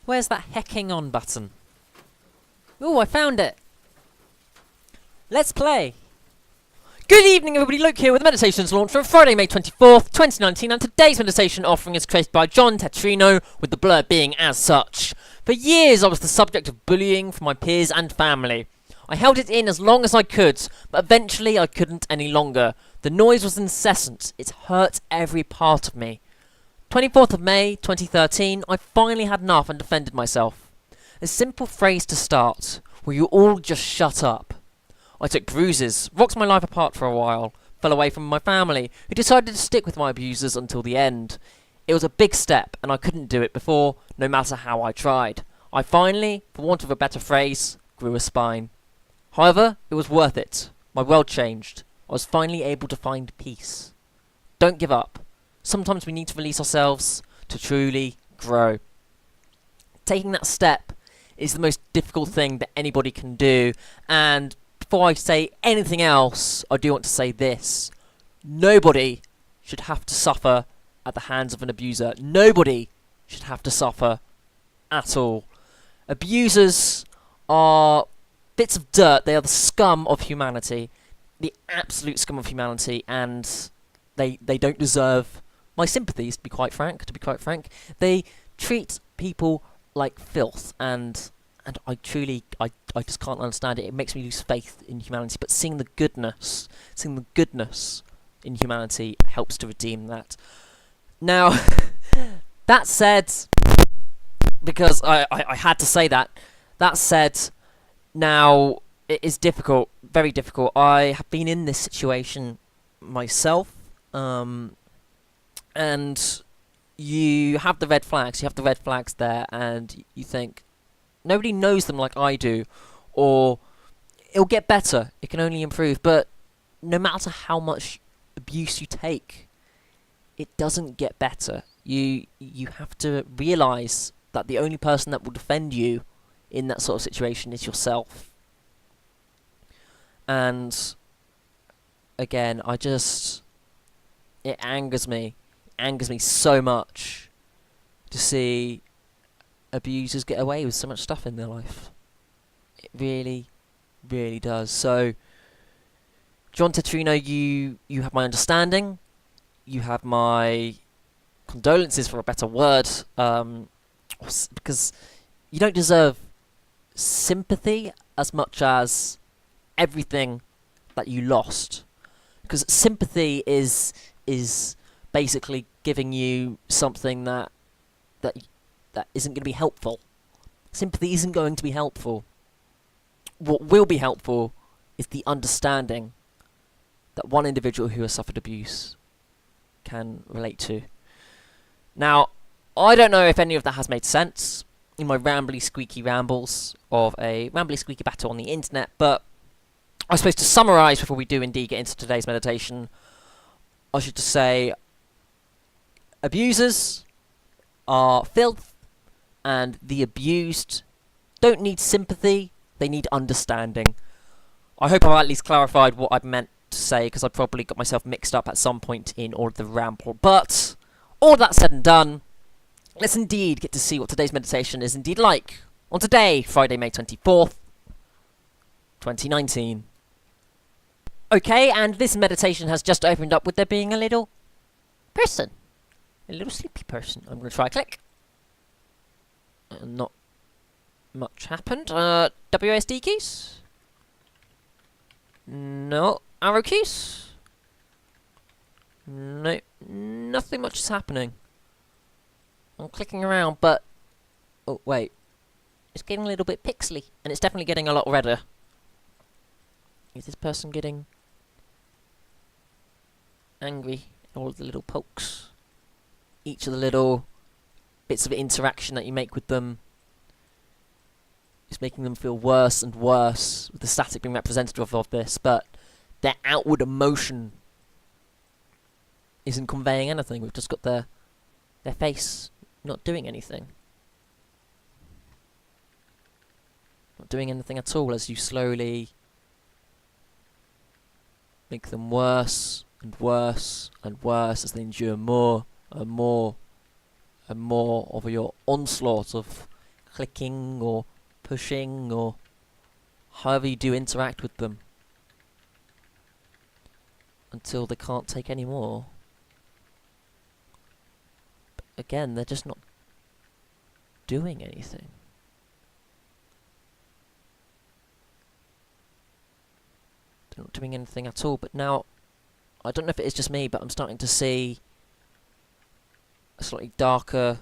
Where's that hecking on button? Ooh, I found it! Let's play! Good evening everybody, Luke here with the Meditations launch from Friday, May 24th, 2019, and today's meditation offering is created by Jon Tetrino, with the blurb being as such. For years I was the subject of bullying from my peers and family. I held it in as long as I could, but eventually I couldn't any longer. The noise was incessant, it hurt every part of me. 24th of May, 2013, I finally had enough and defended myself. A simple phrase to start, will you all just shut up? I took bruises, rocked my life apart for a while, fell away from my family, who decided to stick with my abusers until the end. It was a big step, and I couldn't do it before, no matter how I tried. I finally, for want of a better phrase, grew a spine. However, it was worth it. My world changed. I was finally able to find peace. Don't give up. Sometimes we need to release ourselves to truly grow. Taking that step is the most difficult thing that anybody can do, and before I say anything else, I do want to say this. Nobody should have to suffer at the hands of an abuser. Nobody should have to suffer at all. Abusers are bits of dirt. They are the scum of humanity. The absolute scum of humanity, and they don't deserve my sympathies, to be quite frank. They treat people like filth, and I truly, I just can't understand it. It makes me lose faith in humanity. But seeing the goodness in humanity helps to redeem that. Now, that said, because I had to say that. That said, now it is difficult, very difficult. I have been in this situation myself, and you have the red flags. You have the red flags there, and you think, nobody knows them like I do, or it'll get better, it can only improve. But no matter how much abuse you take, it doesn't get better. You have to realise that the only person that will defend you in that sort of situation is yourself. And again, it angers me so much to see abusers get away with so much stuff in their life. It really, really does. So, Jon Tetrino, you have my understanding. You have my condolences, for a better word, because you don't deserve sympathy as much as everything that you lost. Because sympathy is basically giving you something that isn't going to be helpful. Sympathy isn't going to be helpful. What will be helpful is the understanding that one individual who has suffered abuse can relate to. Now, I don't know if any of that has made sense in my rambly squeaky rambles of a rambly squeaky battle on the internet, but I suppose to summarise before we do indeed get into today's meditation, I should just say abusers are filth, and the abused don't need sympathy, they need understanding. I hope I've at least clarified what I meant to say, because I probably got myself mixed up at some point in all of the ramble. But all that said and done, let's indeed get to see what today's meditation is indeed like on today, Friday, May 24th, 2019. Okay, and this meditation has just opened up with there being a little person. A little sleepy person. I'm going to try click. Not much happened. WASD keys? No. Arrow keys? No. Nothing much is happening. I'm clicking around, but... oh, wait. It's getting a little bit pixely, and it's definitely getting a lot redder. Is this person getting angry? All of the little pokes. Each of the little bits of interaction that you make with them is making them feel worse and worse, with the static being representative of this, but their outward emotion isn't conveying anything. We've just got their face not doing anything. Not doing anything at all as you slowly make them worse and worse and worse as they endure more and more and more of your onslaught of clicking or pushing or however you do interact with them until they can't take any more. But again, they're just not doing anything. They're not doing anything at all. But now, I don't know if it is just me, but I'm starting to see a slightly darker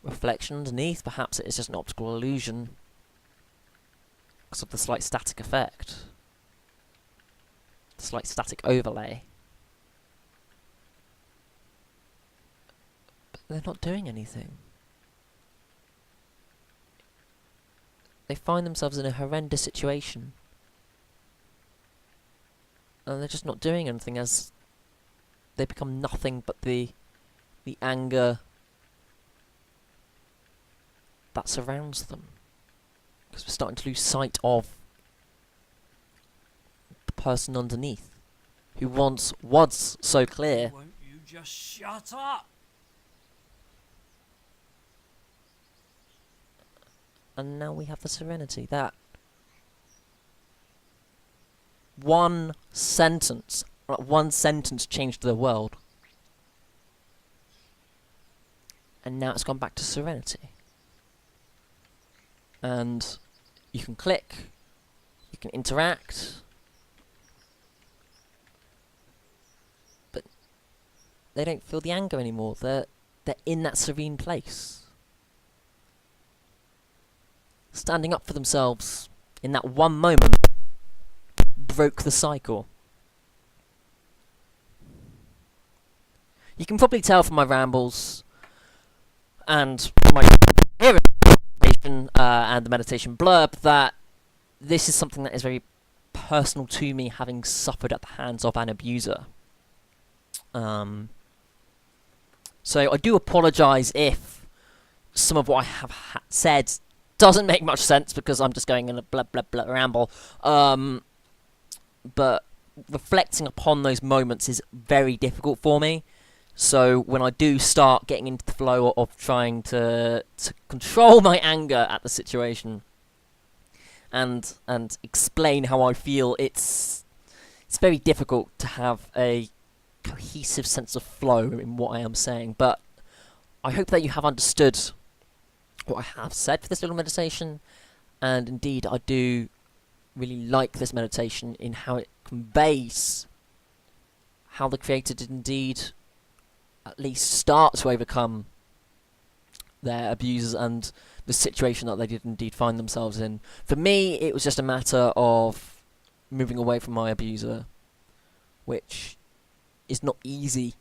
reflection underneath. Perhaps it is just an optical illusion because of the slight static effect. The slight static overlay. But they're not doing anything. They find themselves in a horrendous situation. And they're just not doing anything as they become nothing but the anger that surrounds them. Because we're starting to lose sight of the person underneath, who once was so clear. Won't you just shut up? And now we have the serenity. That one sentence changed the world. And now it's gone back to serenity. And you can click, you can interact, but they don't feel the anger anymore. They're in that serene place, standing up for themselves in that one moment broke the cycle. You can probably tell from my rambles and my and the meditation blurb that this is something that is very personal to me, having suffered at the hands of an abuser. So I do apologise if some of what I have said doesn't make much sense, because I'm just going in a blah blah blah ramble. But reflecting upon those moments is very difficult for me. So when I do start getting into the flow of trying to control my anger at the situation and explain how I feel, it's very difficult to have a cohesive sense of flow in what I am saying. But I hope that you have understood what I have said for this little meditation, and indeed I do really like this meditation in how it conveys how the creator did indeed at least start to overcome their abusers and the situation that they did indeed find themselves in. For me, it was just a matter of moving away from my abuser, which is not easy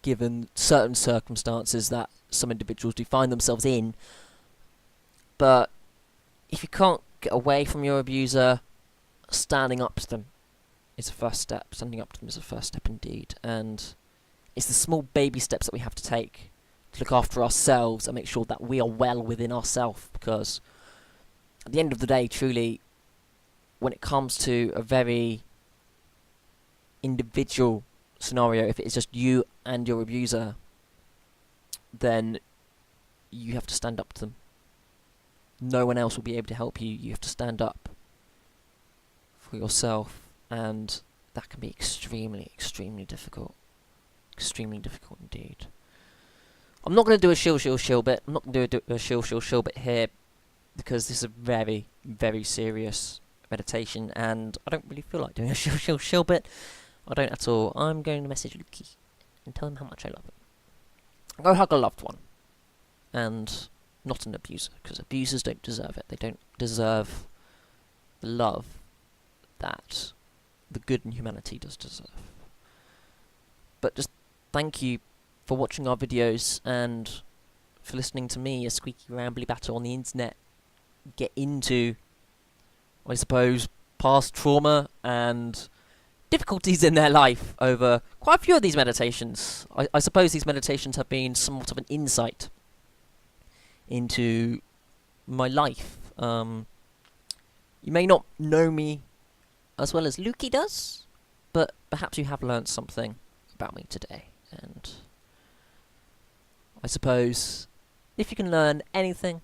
given certain circumstances that some individuals do find themselves in. But if you can't get away from your abuser, standing up to them is a first step. Standing up to them is a first step indeed. And it's the small baby steps that we have to take to look after ourselves and make sure that we are well within ourselves, because at the end of the day, truly, when it comes to a very individual scenario, if it's just you and your abuser, then you have to stand up to them. No one else will be able to help you. You have to stand up for yourself, and that can be extremely, extremely difficult. Extremely difficult indeed. I'm not going to do a shill bit. I'm not going to do a shill bit here, because this is a very, very serious meditation, and I don't really feel like doing a shill bit. I don't at all. I'm going to message Lukey and tell him how much I love him. Go hug a loved one, and not an abuser, because abusers don't deserve it. They don't deserve the love that the good in humanity does deserve. But just thank you for watching our videos and for listening to me, a squeaky rambly battle on the internet, get into, I suppose, past trauma and difficulties in their life over quite a few of these meditations. I suppose these meditations have been somewhat of an insight into my life. You may not know me as well as Lukey does, but perhaps you have learnt something about me today, and I suppose If you can learn anything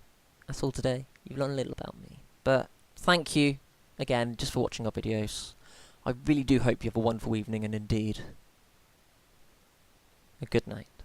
at all today, you've learned a little about me. But thank you again just for watching our videos. I really do hope you have a wonderful evening, and indeed, a good night.